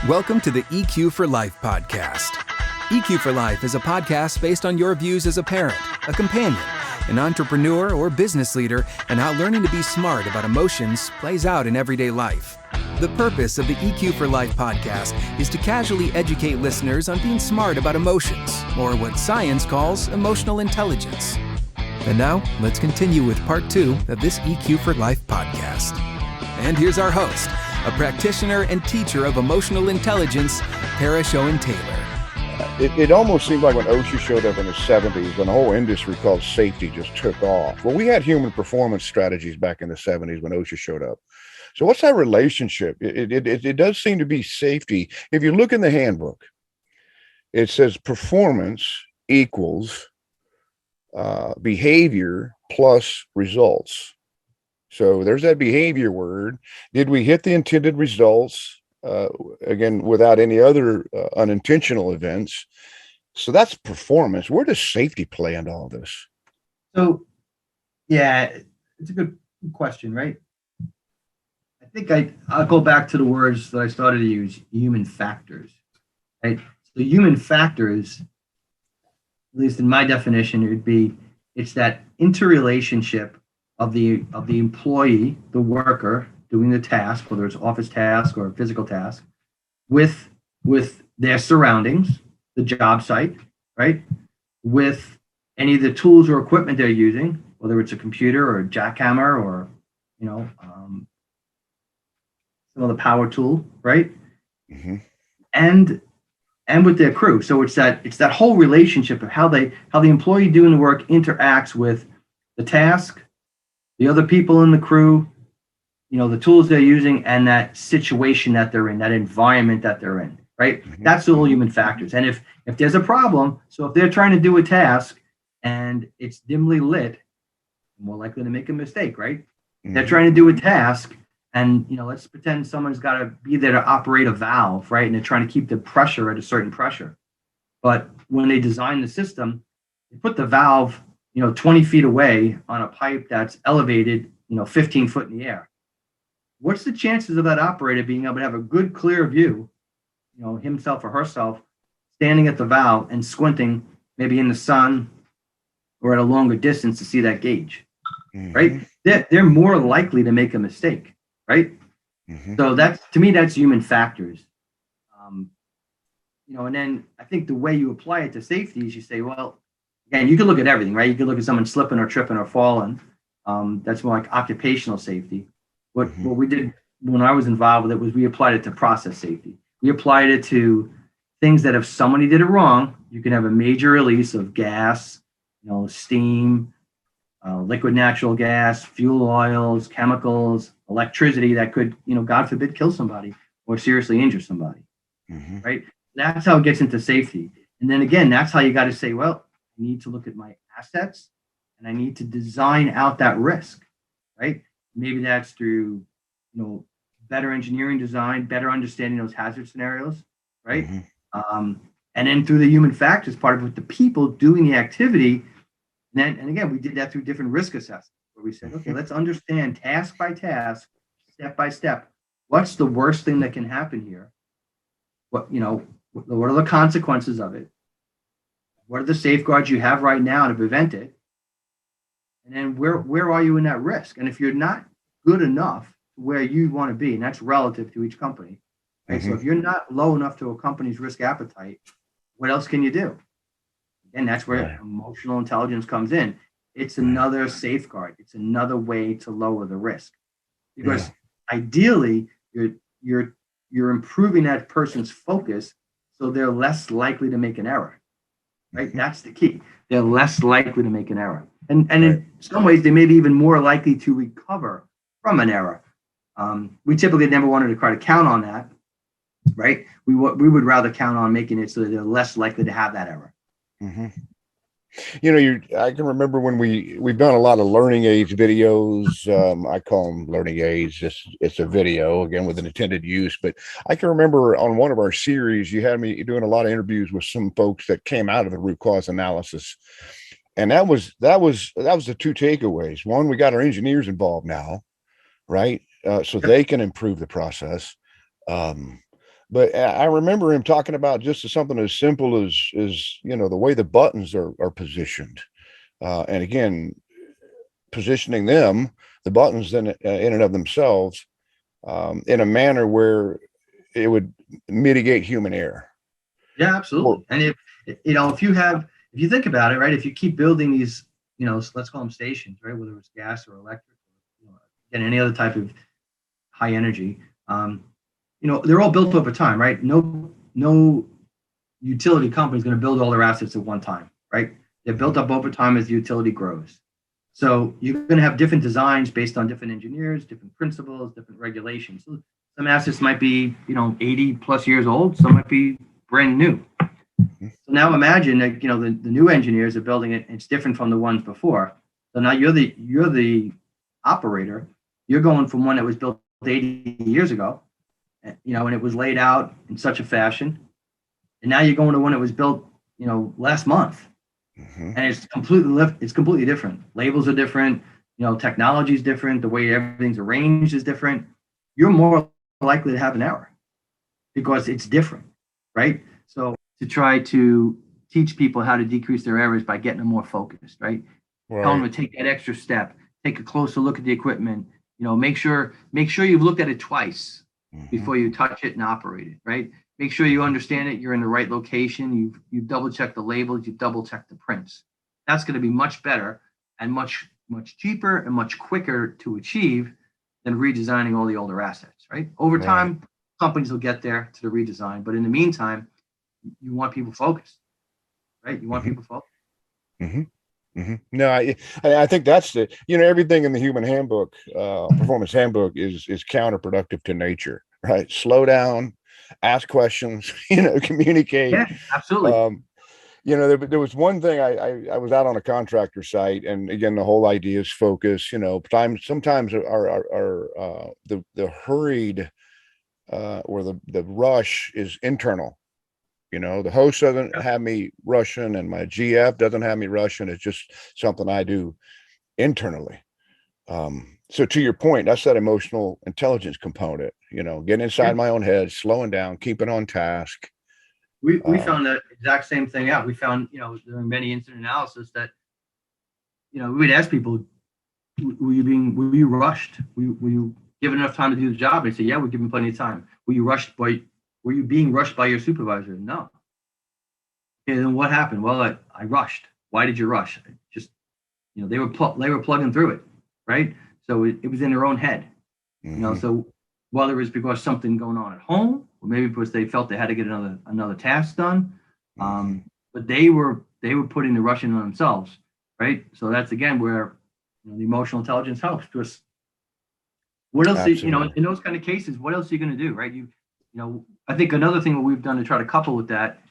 Welcome to the EQ4Life podcast. EQ4Life is a podcast based on your views as a parent, a companion, an entrepreneur, or business leader, and how learning to be smart about emotions plays out in everyday life. The purpose of the EQ4Life podcast is to casually educate listeners on being smart about emotions, or what science calls emotional intelligence. And now, let's continue with part 2 of this EQ4Life podcast. And here's our host, a practitioner and teacher of emotional intelligence, Parrish Owen Taylor. It almost seemed like when OSHA showed up in the 70s, and the whole industry called safety just took off. Well, we had human performance strategies back in the 70s when OSHA showed up. So what's that relationship? It does seem to be safety. If you look in the handbook, it says performance equals behavior plus results. So there's that behavior word. Did we hit the intended results? Again, without any other unintentional events. So that's performance. Where does safety play into all this? So, yeah, it's a good question, right? I think I'll go back to the words that I started to use, human factors, right? So human factors, at least in my definition, it's that interrelationship of the employee, the worker, doing the task, whether it's office task or a physical task, with their surroundings, the job site, right? With any of the tools or equipment they're using, whether it's a computer or a jackhammer or, some of the power tool, right? Mm-hmm. And with their crew. So it's that whole relationship of how the employee doing the work interacts with the task, the other people in the crew, the tools they're using, and that situation that they're in, that environment that they're in, right? Mm-hmm. That's the whole human factors. And if there's a problem, so if they're trying to do a task and it's dimly lit, more likely to make a mistake, right? Mm-hmm. They're trying to do a task and, let's pretend someone's got to be there to operate a valve, right? And they're trying to keep the pressure at a certain pressure. But when they design the system, they put the valve, 20 feet away on a pipe that's elevated, 15 foot in the air. What's the chances of that operator being able to have a good, clear view, himself or herself, standing at the valve and squinting, maybe in the sun or at a longer distance to see that gauge, Mm-hmm. right? They're more likely to make a mistake, right? Mm-hmm. So to me, that's human factors. And then I think the way you apply it to safety is you say, well, again, you can look at everything, right? You can look at someone slipping or tripping or falling. That's more like occupational safety. What we did when I was involved with it was we applied it to process safety. We applied it to things that if somebody did it wrong, you can have a major release of gas, steam, liquid natural gas, fuel oils, chemicals, electricity that could, God forbid, kill somebody or seriously injure somebody, Mm-hmm. right? That's how it gets into safety. And then again, that's how you got to say, well, I need to look at my assets and I need to design out that risk, right? Maybe that's through, better engineering design, better understanding those hazard scenarios, right? Mm-hmm. And then through the human factors part of it, the people doing the activity. And again, we did that through different risk assessments where we said, okay, let's understand task by task, step by step. What's the worst thing that can happen here? What are the consequences of it? What are the safeguards you have right now to prevent it? And then where are you in that risk? And if you're not good enough where you want to be, and that's relative to each company, right? Mm-hmm. So if you're not low enough to a company's risk appetite, what else can you do? And that's where emotional intelligence comes in. It's another safeguard. It's another way to lower the risk, because ideally you're improving that person's focus so they're less likely to make an error, right? Mm-hmm. That's the key. They're less likely to make an error. And in some ways, they may be even more likely to recover from an error. We typically never wanted to try to count on that, right? We would rather count on making it so that they're less likely to have that error. Mm-hmm. I can remember when we've done a lot of learning aids videos. I call them learning aids. It's a video, again, with an intended use. But I can remember on one of our series, you had me doing a lot of interviews with some folks that came out of the root cause analysis. And that was the two takeaways. One, we got our engineers involved now, right? So they can improve the process. But I remember him talking about just something as simple as the way the buttons are positioned, and again, positioning the buttons in and of themselves, in a manner where it would mitigate human error. Yeah, absolutely. And if you think about it, right, if you keep building these, let's call them stations, right, whether it's gas or electric, or, and any other type of high energy, they're all built over time, right? No utility company is going to build all their assets at one time, right? They're built up over time as the utility grows. So you're going to have different designs based on different engineers, different principles, different regulations. So some assets might be, 80 plus years old. Some might be brand new. So now imagine that, the new engineers are building it. It's different from the ones before. So now you're the operator. You're going from one that was built 80 years ago, and it was laid out in such a fashion. And now you're going to one that was built, last month. And it's completely different. Labels are different, technology is different, the way everything's arranged is different. You're more likely to have an error because it's different, right? So to try to teach people how to decrease their errors by getting them more focused, right? Tell them to take that extra step, take a closer look at the equipment, make sure you've looked at it twice before you touch it and operate it, right? Make sure you understand it. You're in the right location. You've double checked the labels. You've double checked the prints. That's going to be much better and much cheaper and much quicker to achieve than redesigning all the older assets, right? Over time, companies will get there to the redesign. But in the meantime, you want people focused, right? You want people focused. No, I think that's everything in the human handbook, performance handbook is counterproductive to nature, right? Slow down, ask questions, communicate. Yeah, absolutely. There was one thing. I was out on a contractor site, and again, the whole idea is focus. Sometimes the hurried or the rush is internal. The host doesn't have me rushing, and my GF doesn't have me rushing. It's just something I do internally. So to your point, that's that emotional intelligence component, getting inside my own head, slowing down, keeping on task. We found that exact same thing out. We found, during many incident analysis that, we'd ask people, were you rushed? Were you given enough time to do the job? And they say, yeah, we're given plenty of time. Were you being rushed by your supervisor? No. Okay, then what happened? Well, I rushed. Why did you rush? Just, they were plugging through it, right? So it was in their own head, so whether it was because something going on at home, or maybe because they felt they had to get another task done, but they were putting the rush in on themselves, right? So that's again where the emotional intelligence helps. Because what else? In those kind of cases, what else are you going to do, right? I think another thing that we've done to try to couple with that,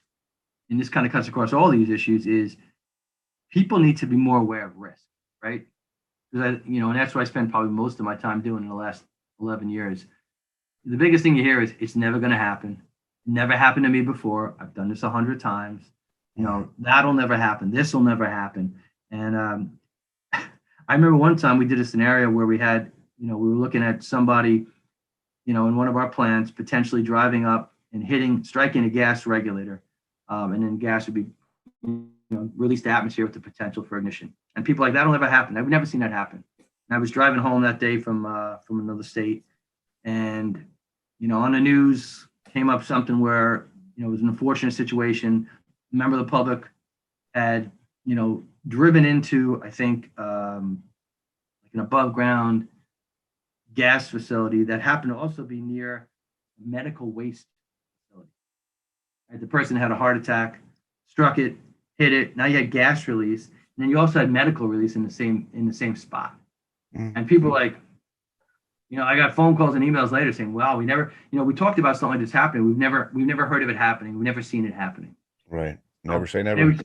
and this kind of cuts across all these issues, is people need to be more aware of risk, right? Because and that's what I spent probably most of my time doing in the last 11 years. The biggest thing you hear is it's never going to happen. It never happened to me before. I've done this 100 times. That'll never happen. This will never happen. And I remember one time we did a scenario where we had, we were looking at somebody, in one of our plants potentially driving up and striking a gas regulator, and then gas would be, release the atmosphere with the potential for ignition. And people like, that'll never happen. I've never seen that happen. And I was driving home that day from another state, and on the news came up something where it was an unfortunate situation. A member of the public had driven into, I think, like an above ground gas facility that happened to also be near a medical waste facility. Right? The person had a heart attack, struck it, hit it. Now you had gas release, and then you also had medical release in the same spot. And people were like, I got phone calls and emails later saying, "Wow, we never, we talked about something like this happening. We've never heard of it happening. We've never seen it happening." Right. Never say never.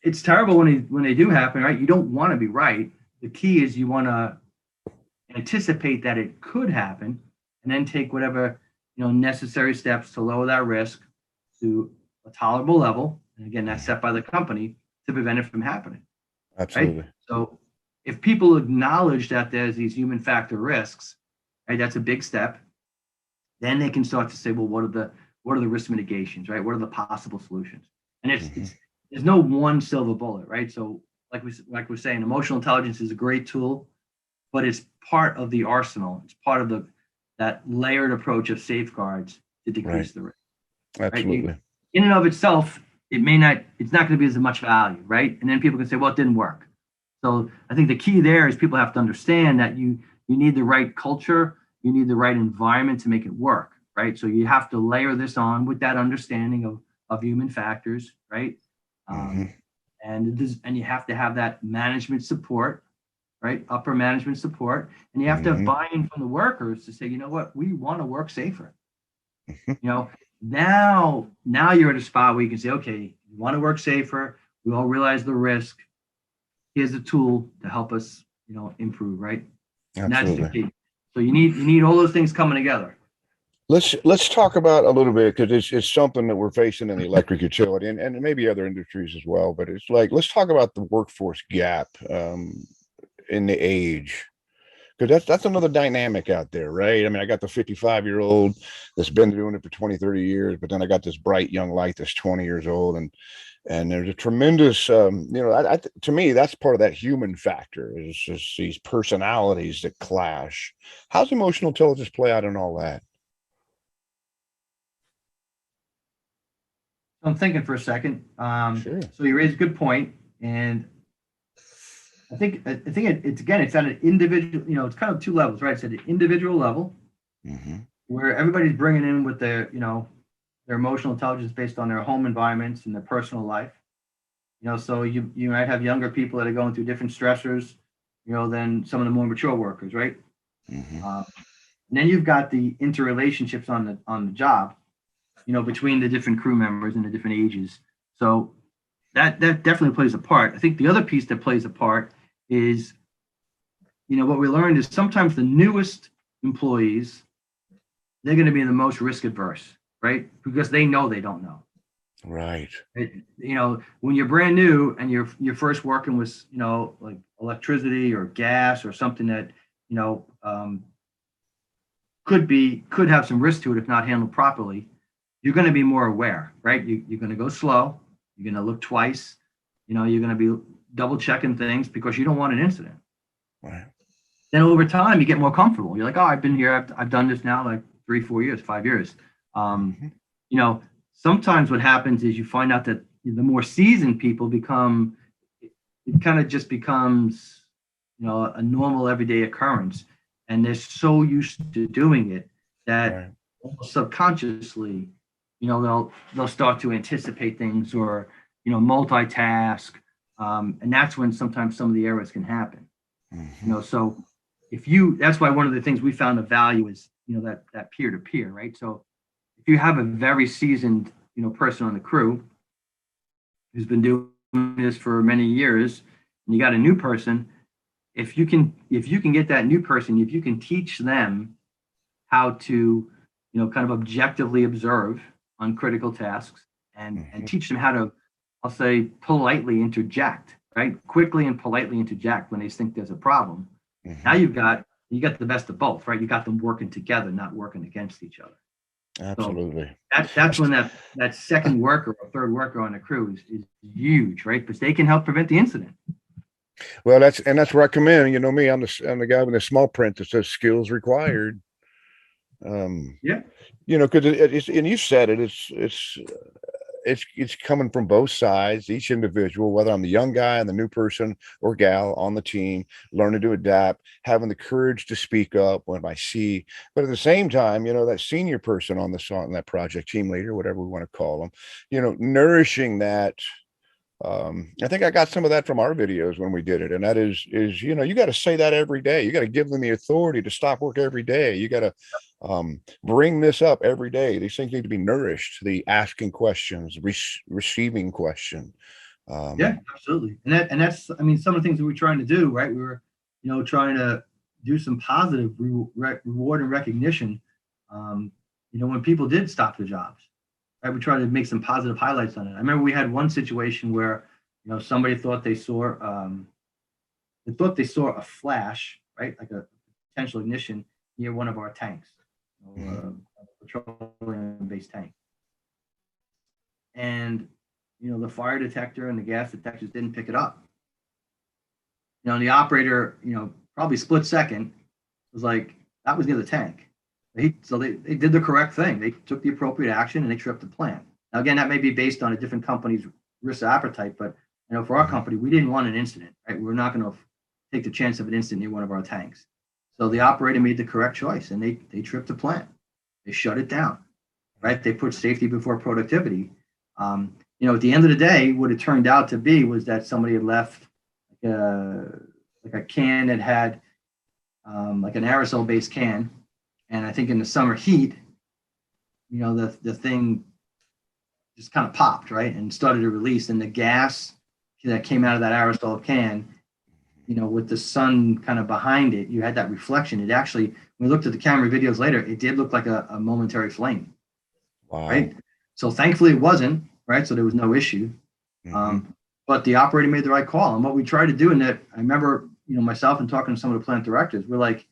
It's terrible when they do happen, right? You don't want to be right. The key is you want to anticipate that it could happen, and then take whatever necessary steps to lower that risk to a tolerable level. And again, that's set by the company to prevent it from happening. Absolutely. Right? So if people acknowledge that there's these human factor risks, right, that's a big step. then they can start to say, well, what are the risk mitigations, right? What are the possible solutions? And it's there's no one silver bullet, right? So like we're saying, emotional intelligence is a great tool, but it's part of the arsenal. It's part of that layered approach of safeguards to decrease the risk. Absolutely. Right? In and of itself, it's not going to be as much value, right? And then people can say, well, it didn't work. So I think the key there is people have to understand that you need the right culture, you need the right environment to make it work, right? So you have to layer this on with that understanding of human factors, right? And you have to have that management support, right? Upper management support, and you have to have buy-in from the workers to say, you know what, we want to work safer. You know, now you're at a spot where you can say, okay, you want to work safer. We all realize the risk. Here's a tool to help us, improve, right? And that's the key. So you need all those things coming together. Let's talk about a little bit, because it's something that we're facing in the electric utility and maybe other industries as well. But it's like, let's talk about the workforce gap in the age, because that's another dynamic out there, right? I mean, I got the 55-year-old that's been doing it for 20, 30 years, but then I got this bright young light that's 20 years old, and there's a tremendous, to me, that's part of that human factor, is just these personalities that clash. How's emotional intelligence play out in all that? I'm thinking for a second. Sure. So you raised a good point, and I think it's at an individual. It's kind of two levels, right? It's at an individual level, where everybody's bringing in with their emotional intelligence based on their home environments and their personal life. So you might have younger people that are going through different stressors, than some of the more mature workers, right? And then you've got the interrelationships on the job, between the different crew members and the different ages. So that definitely plays a part. I think the other piece that plays a part is, what we learned is sometimes the newest employees, they're going to be the most risk adverse, right? Because they know they don't know. Right. When you're brand new and you're first working with, like electricity or gas or something that, could have some risk to it if not handled properly, you're going to be more aware, right? You're going to go slow. You're going to look twice. You're going to be double checking things because you don't want an incident. Right. Then over time, you get more comfortable. You're like, oh, I've been here. I've done this now like 3, 4 years, 5 years. Sometimes what happens is you find out that the more seasoned people it kind of just becomes, a normal everyday occurrence. And they're so used to doing it that almost subconsciously, they'll start to anticipate things or, multitask. And that's when sometimes some of the errors can happen. So that's why one of the things we found of value is, that peer-to-peer, right? So if you have a very seasoned, person on the crew who's been doing this for many years, and you got a new person, if you can get that new person, if you can teach them how to, kind of objectively observe on critical tasks and teach them how to, I'll say, politely interject, right? Quickly and politely interject when they think there's a problem. Now you got the best of both, right? You got them working together, not working against each other. Absolutely. So that's when that second worker or third worker on the crew is huge, right? Because they can help prevent the incident. Well, that's where I come in. Me, I'm the guy with the small print that says skills required. Because it's, and you said it, it's coming from both sides, each individual, whether I'm the young guy and the new person or gal on the team, learning to adapt, having the courage to speak up when I see, but at the same time, that senior person on that project, team leader, whatever we want to call them, nourishing that. I think I got some of that from our videos when we did it. And that is, you got to say that every day. You got to give them the authority to stop work every day. You got to bring this up every day. These things need to be nourished. The asking questions, receiving question. Yeah, absolutely. And that's, I mean, some of the things that we're trying to do, right? We were, trying to do some positive reward and recognition, when people did stop their jobs. Right, we try to make some positive highlights on it. I remember we had one situation where, somebody thought they saw a flash, right, like a potential ignition near one of our tanks, petroleum-based tank. And, the fire detector and the gas detectors didn't pick it up. The operator, probably split second was like, that was near the tank. So they did the correct thing. They took the appropriate action and they tripped the plant. Now, again, that may be based on a different company's risk appetite, but for our company, we didn't want an incident, right? We're not going to take the chance of an incident near one of our tanks. So the operator made the correct choice and they tripped the plant. They shut it down, right? They put safety before productivity. At the end of the day, what it turned out to be was that somebody had left like a can that had like an aerosol-based can. And I think in the summer heat, the thing just kind of popped, right? And started to release. And the gas that came out of that aerosol can, with the sun kind of behind it, you had that reflection. It actually, when we looked at the camera videos later, it did look like a momentary flame. Wow. Right? So thankfully it wasn't, right? So there was no issue. But the operator made the right call. And what we tried to do in that, I remember, myself and talking to some of the plant directors, we're like,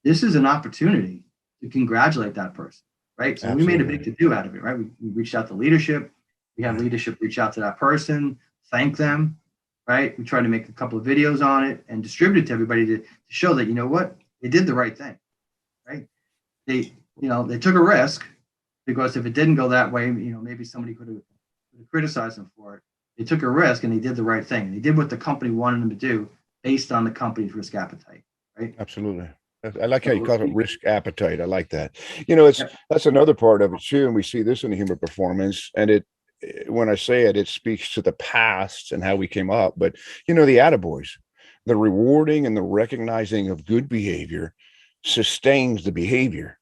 this is an opportunity to congratulate that person, right? So Absolutely. we made a big to-do out of it, right? We reached out to leadership. We had leadership reach out to that person, thank them, right? We tried to make a couple of videos on it and distribute it to everybody to show that, what, they did the right thing, right? They took a risk, because if it didn't go that way, maybe somebody could have criticized them for it. They took a risk and they did the right thing. They did what the company wanted them to do based on the company's risk appetite, right? Absolutely. I like how you call it risk appetite. I like that. That's another part of it too. And we see this in the human performance. And when I say it speaks to the past and how we came up. But, the attaboys, the rewarding and the recognizing of good behavior sustains the behavior.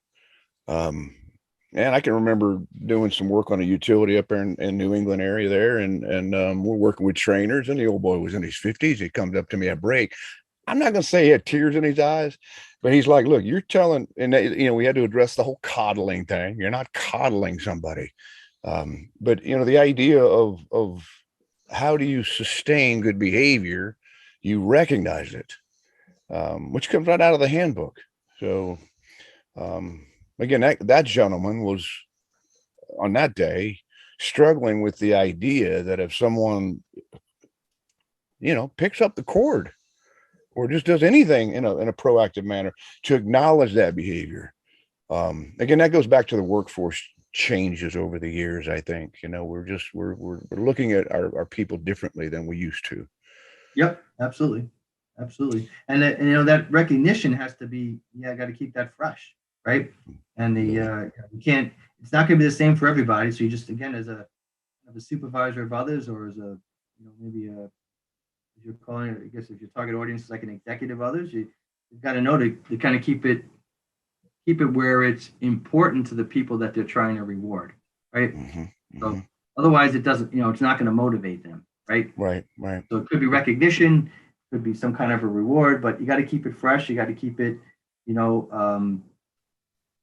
And I can remember doing some work on a utility up there in New England area there. And we're working with trainers, and the old boy was in his 50s. He comes up to me at break. I'm not going to say he had tears in his eyes, but he's like, look, you're telling, and we had to address the whole coddling thing. You're not coddling somebody. But the idea of how do you sustain good behavior? You recognize it, which comes right out of the handbook. So, again, that gentleman was on that day struggling with the idea that if someone, picks up the cord or just does anything in a proactive manner, to acknowledge that behavior. Again, that goes back to the workforce changes over the years. I think, we're looking at our people differently than we used to. Yep, absolutely. And that recognition has to be, got to keep that fresh, right? And you can't, it's not going to be the same for everybody. So you just, again, as a supervisor of others, or as a, maybe as you're calling it, I guess if your target audience is like an executive of others, you've got to know to kind of keep it where it's important to the people that they're trying to reward, right? So otherwise it doesn't, it's not going to motivate them, right? Right. So it could be recognition, could be some kind of a reward, but you got to keep it fresh. You got to keep it,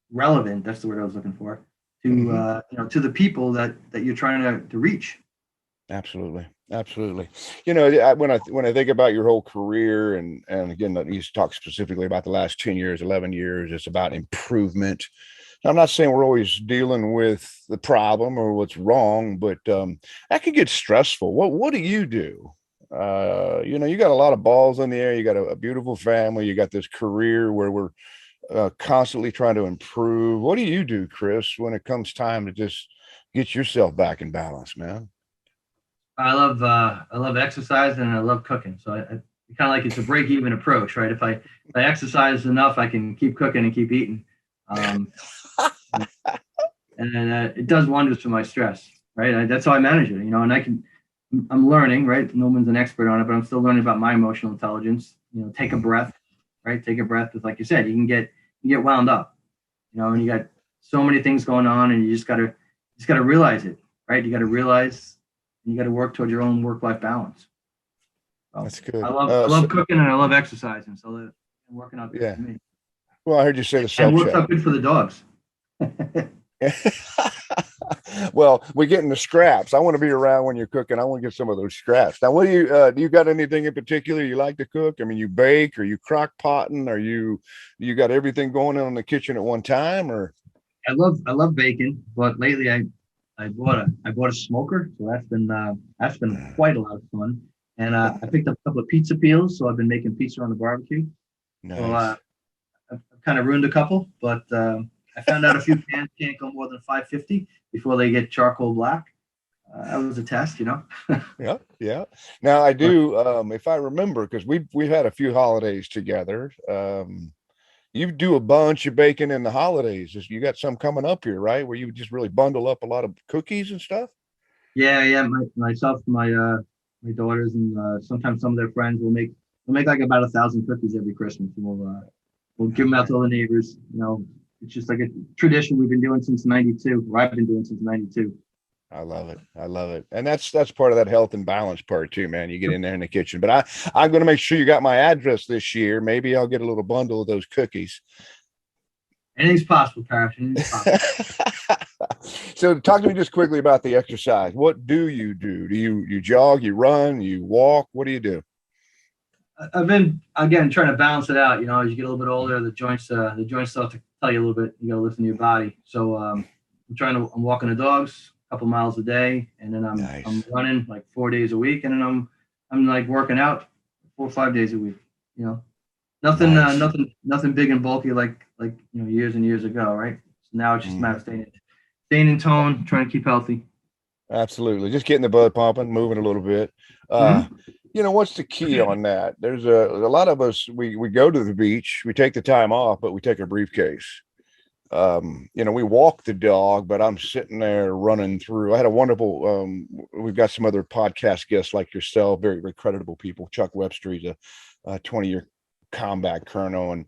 relevant. That's the word I was looking for, to to the people that you're trying to reach. Absolutely. When I think about your whole career, and again, you talk specifically about the last 10 years, 11 years, it's about improvement. I'm not saying we're always dealing with the problem or what's wrong, but that could get stressful. What do you do? You got a lot of balls in the air. You got a beautiful family. You got this career where we're constantly trying to improve. What do you do, Chris, when it comes time to just get yourself back in balance, man? I love exercise and I love cooking. So I kind of like it's a break even approach, right? If I exercise enough, I can keep cooking and keep eating. And it does wonders for my stress, right? That's how I manage it, and I'm learning, right? No one's an expert on it, but I'm still learning about my emotional intelligence. Take a breath, right? Take a breath. Because like you said, you can get wound up, and you got so many things going on, and you just gotta realize it, right? You got to realize, and you got to work towards your own work-life balance. So that's good. I love cooking and I love exercising. So working out good for me. Well, I heard you say the self and works out good for the dogs. Well, we're getting the scraps. I want to be around when you're cooking. I want to get some of those scraps. Now, what do you got anything in particular you like to cook? I mean, you bake, or you crock potting, or you got everything going on in the kitchen at one time, or? I love bacon, but lately I bought a smoker, so that's been quite a lot of fun. And I picked up a couple of pizza peels, so I've been making pizza on the barbecue. So Nice. I've kind of ruined a couple, but I found out a few pans can't go more than 550 before they get charcoal black. That was a test, you know. Yeah, yeah. Now I But do, if I remember, because we've had a few holidays together. You do a bunch of baking in the holidays. You got some coming up here, right? Where you just really bundle up a lot of cookies and stuff. yeah, myself, my daughters, and sometimes some of their friends will make like about 1,000 cookies every Christmas. And we'll give them out to all the neighbors. You know, it's just like a tradition we've been doing since '92. Or I've been doing since '92. I love it. I love it. And that's part of that health and balance part too, man. You get in there in the kitchen. But I'm going to make sure you got my address this year. Maybe I'll get a little bundle of those cookies. Anything's possible, Parrish. Anything's possible. So talk to me just quickly about the exercise. What do you do? Do you jog, you run, you walk? What do you do? I've been again trying to balance it out. You know, as you get a little bit older, the joints start to tell you a little bit. You got to listen to your body. So I'm walking the dogs a couple miles a day, and then I'm Nice. running like 4 days a week, and then I'm like working out 4 or 5 days a week. You know, Nice. nothing big and bulky like years and years ago, right? So now it's just a matter Mhm. of staying in tone, trying to keep healthy. Absolutely. Just getting the blood pumping, moving a little bit. Uh, Hmm. what's the key on that? There's a lot of us, we go to the beach, we take the time off, but we take our briefcase. We walk the dog, but I'm sitting there running through. I had a wonderful, we've got some other podcast guests like yourself, very, very creditable people. Chuck Webster, he's a 20-year combat colonel. And,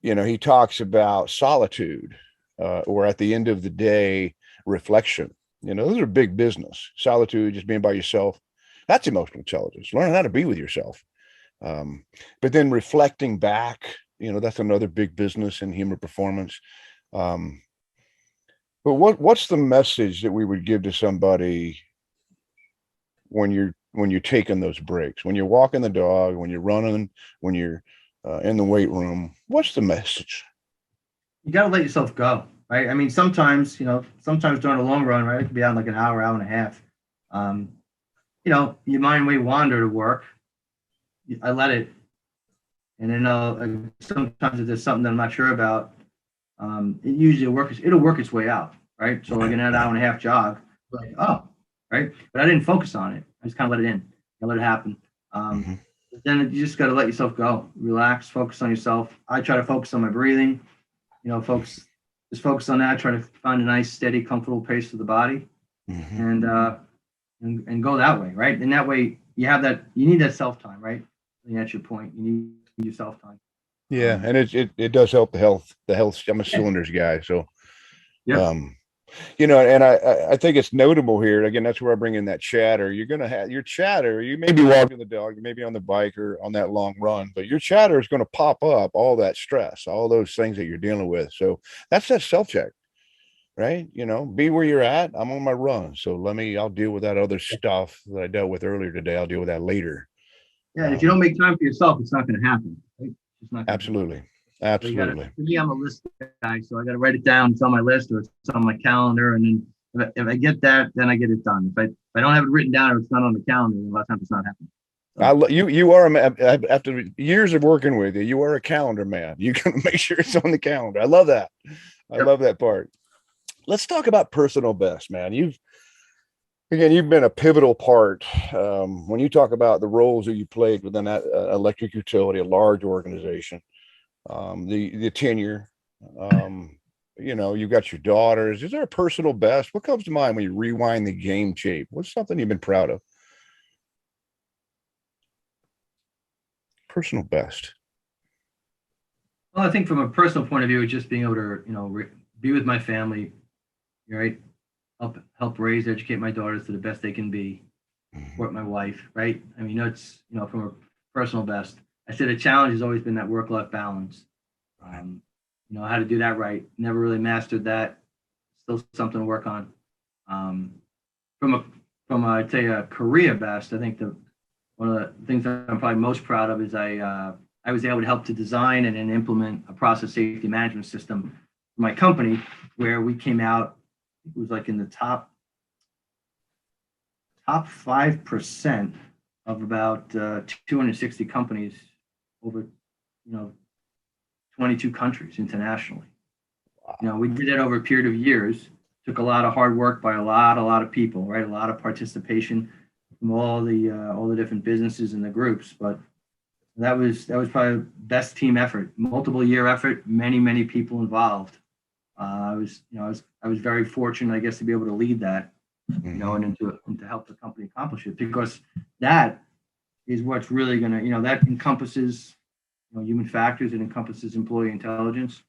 he talks about solitude, or at the end of the day, reflection. Those are big business. Solitude, just being by yourself. That's emotional intelligence, learning how to be with yourself. But then reflecting back, that's another big business in human performance. Um, but what's the message that we would give to somebody when you're taking those breaks, when you're walking the dog, when you're running, when you're in the weight room? What's the message? You got to let yourself go, right? I mean, sometimes during a long run, right, it could be out in like an hour and a half. Um, your mind may wander to work. I let it, and then sometimes if there's something that I'm not sure about, it'll work its way out, right? So like Right, in an hour right. and a half jog, like right, but I didn't focus on it. I just kind of let it in, I let it happen. Um, Mhm. then you just got to let yourself go, relax, focus on yourself. I try to focus on my breathing. Just focus on that. Try to find a nice, steady, comfortable pace for the body, Mhm. and and go that way, right? And that way you have that. You need that self time, right? And that's your point. You need your self time. Yeah, Um, and it does help the health. I'm a yeah, cylinders guy, so yep. um and I think it's notable here. Again, that's where I bring in that chatter. You're gonna have your chatter. You may be walking the dog, you may be on the bike or on that long run, but your chatter is going to pop up all that stress, all those things that you're dealing with. So that's that self check, right? Be where you're at. I'm on my run, so I'll deal with that other stuff that I dealt with earlier today. I'll deal with that later. Yeah, and if you don't Um, make time for yourself, it's not going to happen. Right? It's not going to happen. absolutely, So you got to. absolutely. For me, I'm a list guy, so I got to write it down. It's on my list or it's on my calendar, and then if I get that, then I get it done. If I don't have it written down or it's not on the calendar, a lot of times it's not happening. So You are after years of working with you, you are a calendar man. You can make sure it's on the calendar. I love that. I yep. love that part. Let's talk about personal best, man. You've been a pivotal part, when you talk about the roles that you played within that electric utility, a large organization, the tenure. You've got your daughters. Is there a personal best? What comes to mind when you rewind the game tape? What's something you've been proud of? Personal best. Well, I think from a personal point of view, just being able to be with my family, right? Help raise, educate my daughters to the best they can be. Mhm. Support my wife, right? I mean, it's from a personal best. I said the challenge has always been that work-life balance. Right. How to do that right. Never really mastered that. Still something to work on. Um, from a I'd say a career best, I think the one of the things that I'm probably most proud of is I was able to help to design and then implement a process safety management system my company, where we came out, it was like in the top 5% of about 260 companies over, 22 countries internationally. We did that over a period of years. Took a lot of hard work by a lot of people, right? A lot of participation from all the different businesses and the groups. But that was probably the best team effort, multiple year effort, many people involved. I was very fortunate, I guess, to be able to lead that, and to help the company accomplish it, because that is what's really gonna, that encompasses, human factors, it encompasses employee intelligence,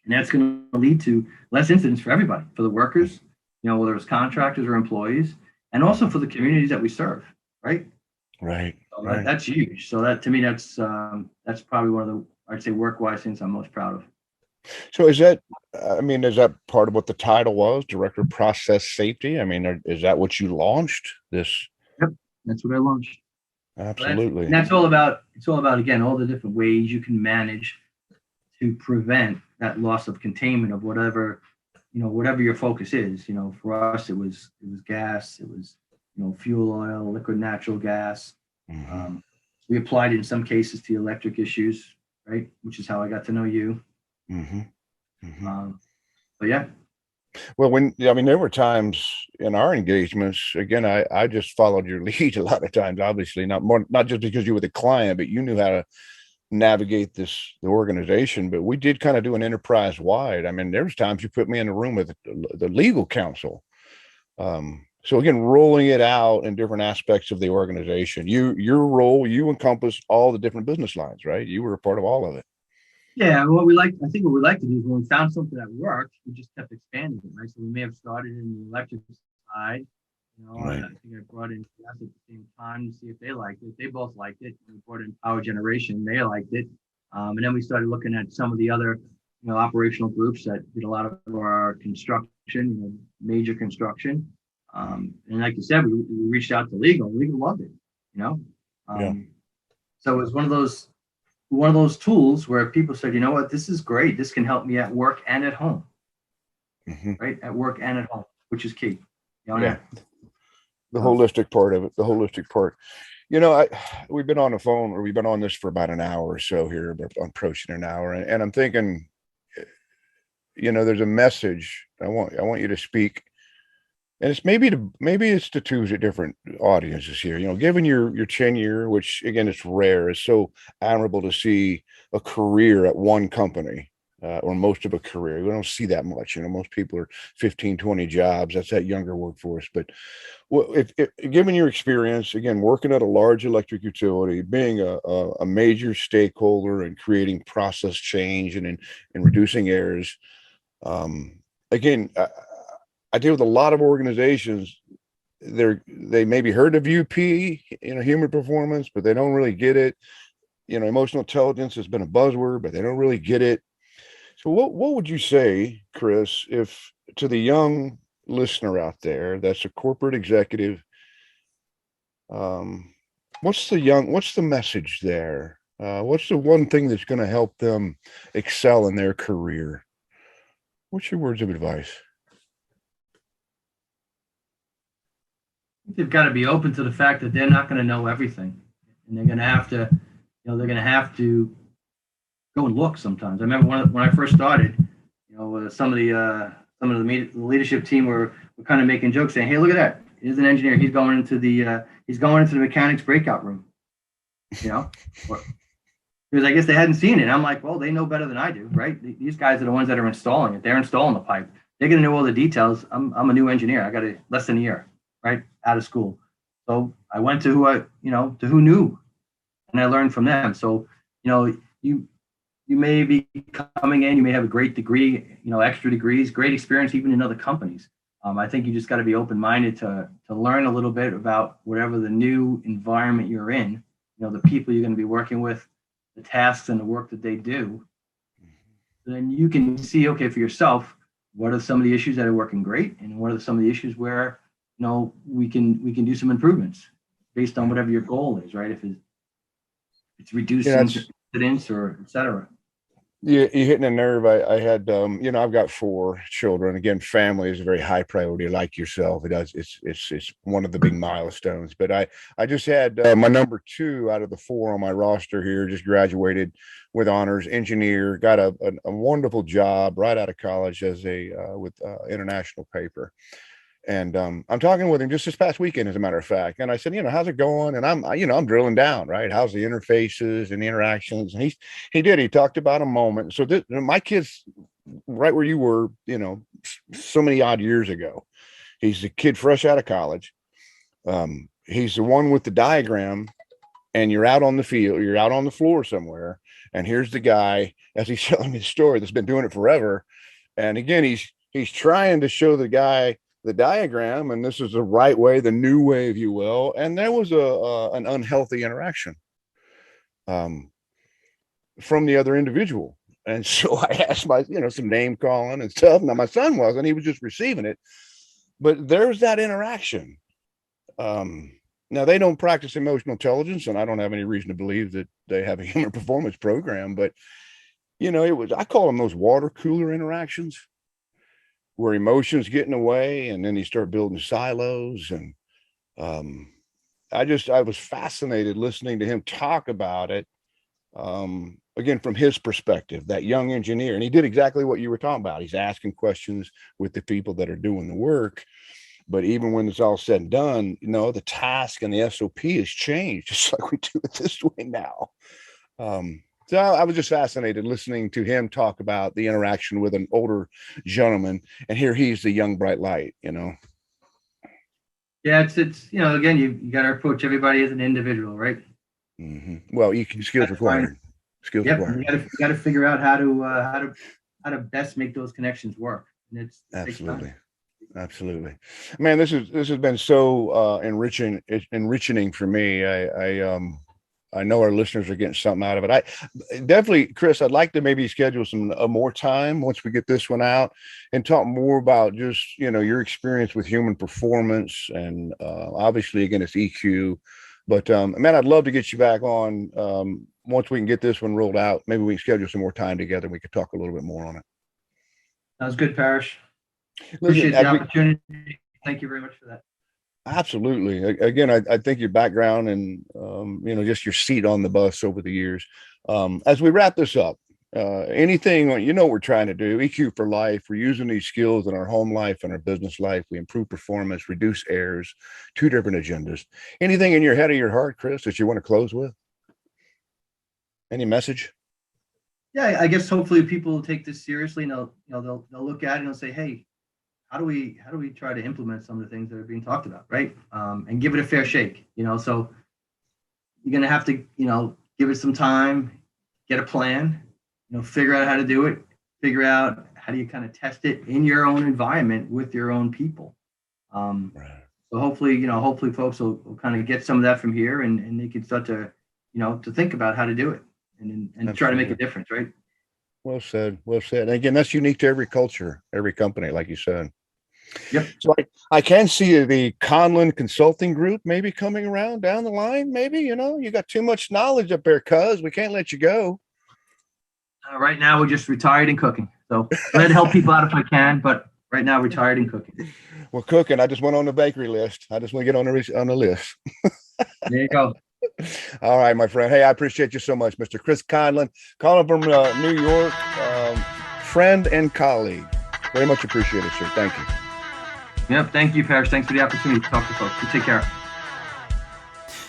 and that's going to lead to less incidents for everybody, for the workers, whether it's contractors or employees, and also for the communities that we serve, right? Right. So that's huge. So that, to me, that's probably one of the, I'd say, work-wise things I'm most proud of. So is that part of what the title was, Director of Process Safety? I mean, is that what you launched this? Yep, that's what I launched. Absolutely. It's all about, again, all the different ways you can manage to prevent that loss of containment of whatever your focus is. For us, it was gas, it was, fuel oil, liquid natural gas. Mm-hmm. We applied it in some cases to electric issues, right? Which is how I got to know you. Mm-hmm. Mm-hmm. But yeah. Well, there were times in our engagements, again, I just followed your lead a lot of times, obviously, not just because you were the client, but you knew how to navigate the organization. But we did kind of do an enterprise wide. I mean, there was times you put me in the room with the legal counsel. So again, rolling it out in different aspects of the organization. Your role, you encompass all the different business lines, right? You were a part of all of it. Yeah, I think what we like to do is when we found something that worked, we just kept expanding it, right? So we may have started in the electric side, Right. I think I brought in gas at the same time to see if they liked it. They both liked it. We brought in power generation, they liked it. And then we started looking at some of the other, operational groups that did a lot of our construction, major construction. And like you said, we reached out to legal. Legal loved it, Yeah. So it was one of those tools where people said, you know what, this is great. This can help me at work and at home, right? At work and at home, which is key. Yeah. The holistic part of it, the holistic part. We've been on the phone, or we've been on this for about an hour or so here, but I'm approaching an hour. And I'm thinking, there's a message I want you to speak. And it's maybe it's to two different audiences here. Given your tenure, which again, it's rare, it's so admirable to see a career at one company, or most of a career. We don't see that much. Most people are 15, 20 jobs. That's that younger workforce. But if given your experience, again, working at a large electric utility, being a major stakeholder and creating process change and reducing errors, again, I deal with a lot of organizations. They maybe heard of UP, human performance, but they don't really get it. Emotional intelligence has been a buzzword, but they don't really get it. So what would you say, Chris, if to the young listener out there that's a corporate executive, what's the message there? What's the one thing that's going to help them excel in their career? What's your words of advice? They've got to be open to the fact that they're not going to know everything, and they're going to have to, go and look sometimes. I remember when I first started, some of the leadership team were kind of making jokes, saying, "Hey, look at that! Here's an engineer. He's going into the mechanics breakout room." Because I guess they hadn't seen it. And I'm like, well, they know better than I do, right? These guys are the ones that are installing it. They're installing the pipe. They're going to know all the details. I'm a new engineer. I got less than a year, right, out of school. So I went to who knew, and I learned from them. So, you may be coming in, you may have a great degree, extra degrees, great experience, even in other companies. I think you just got to be open-minded to learn a little bit about whatever the new environment you're in, the people you're going to be working with, the tasks and the work that they do. Then you can see, okay, for yourself, what are some of the issues that are working great, and what are some of the issues where we can do some improvements based on whatever your goal is, right? If it's reducing incidents or et cetera. you're hitting a nerve. I had, I've got 4 children. Again, family is a very high priority, like yourself. It's one of the big milestones. But I just had my number 2 out of the 4 on my roster here. Just graduated with honors, engineer, got a wonderful job right out of college as with international paper. And I'm talking with him just this past weekend, as a matter of fact. And I said, how's it going? And I'm drilling down, right? How's the interfaces and the interactions? And he talked about a moment. So my kid's right where you were, so many odd years ago. He's a kid fresh out of college. He's the one with the diagram, and you're out on the field, you're out on the floor somewhere. And here's the guy, as he's telling me the story, that's been doing it forever. And again, he's trying to show the guy the diagram, and this is the right way, the new way, if you will. And there was an unhealthy interaction from the other individual. And so I asked some name calling and stuff. Now my son wasn't, he was just receiving it, but there's that interaction. Now they don't practice emotional intelligence, and I don't have any reason to believe that they have a human performance program, but I call them those water cooler interactions, where emotions get in the way, and then you start building silos. And I was fascinated listening to him talk about it. Again, from his perspective, that young engineer, and he did exactly what you were talking about. He's asking questions with the people that are doing the work. But even when it's all said and done, the task and the SOP has changed, just like we do it this way now. So I was just fascinated listening to him talk about the interaction with an older gentleman, and here he's the young bright light. Yeah, it's again, you got to approach everybody as an individual, right? Mm-hmm. Well, EQ skills required. Skills required. You got to figure out how to best make those connections work. And it's absolutely. Man, this has been so enriching for me. I know our listeners are getting something out of it. I definitely, Chris, I'd like to maybe schedule some more time once we get this one out and talk more about just, your experience with human performance. And obviously, again, it's EQ. But man, I'd love to get you back on once we can get this one rolled out. Maybe we can schedule some more time together and we could talk a little bit more on it. Sounds good, Parrish. Appreciate the opportunity. Thank you very much for that. Absolutely. Again, I think your background and, just your seat on the bus over the years. As we wrap this up, anything, what we're trying to do, EQ4 Life, we're using these skills in our home life and our business life. We improve performance, reduce errors, 2 different agendas. Anything in your head or your heart, Chris, that you want to close with? Any message? Yeah, I guess hopefully people will take this seriously, and they'll look at it and they'll say, hey, how do we try to implement some of the things that are being talked about, right? And give it a fair shake, so you're going to have to, give it some time, get a plan, figure out how to do it, figure out how do you kind of test it in your own environment with your own people. Right. So hopefully folks will kind of get some of that from here, and they can start to, to think about how to do it and try to make a difference, right? Well said. And again, that's unique to every culture, every company, like you said. Yep. So I can see the Conlon Consulting Group maybe coming around down the line. Maybe, you got too much knowledge up there, cuz we can't let you go. Right now, we're just retired and cooking. So glad to help people out if I can, but right now, retired and cooking. Well, cooking, I just went on the bakery list. I just want to get on the list. There you go. All right, my friend. Hey, I appreciate you so much, Mr. Chris Conlon, calling from New York, friend and colleague. Very much appreciated, sir. Thank you. Yep. Thank you, Parrish. Thanks for the opportunity to talk to folks. You take care.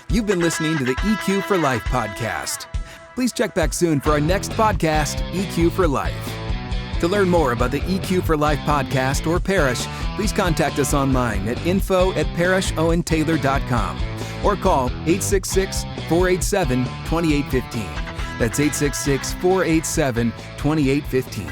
You've been listening to the EQ4 Life podcast. Please check back soon for our next podcast, EQ4 Life. To learn more about the EQ4 Life podcast or Parrish, please contact us online at info@parrishowentaylor.com or call 866-487-2815. That's 866-487-2815.